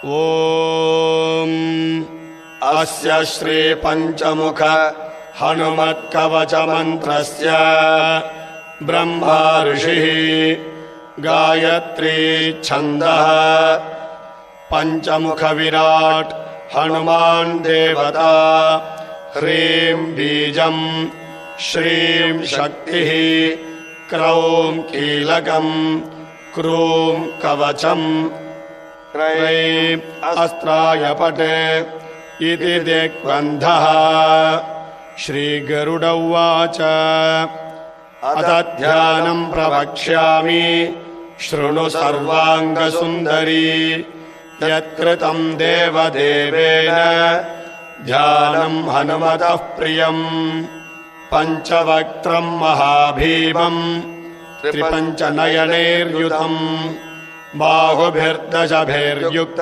ओम अस्य श्री पंचमुख हनुमत्कवच मंत्रस्य ब्रह्मा ऋषिः गायत्री छन्दः पंचमुख विराट हनुमान् देवता ह्रीं बीजं श्रीं शक्तिः क्रौं कीलकं क्रूं कवचम् क्रैं अस्त्राय पटे इति दिग्बन्धः। श्रीगरुड उवाच अथ ध्यानं प्रवक्ष्यामि शृणु सर्वाङ्गसुन्दरी यत्कृतं देवदेवेन ध्यानं हनुमतः प्रियम् पञ्चवक्त्रं महाभीमम् त्रिपञ्चनयनैर्युतम् बाहुभिर्दशभिर्युक्त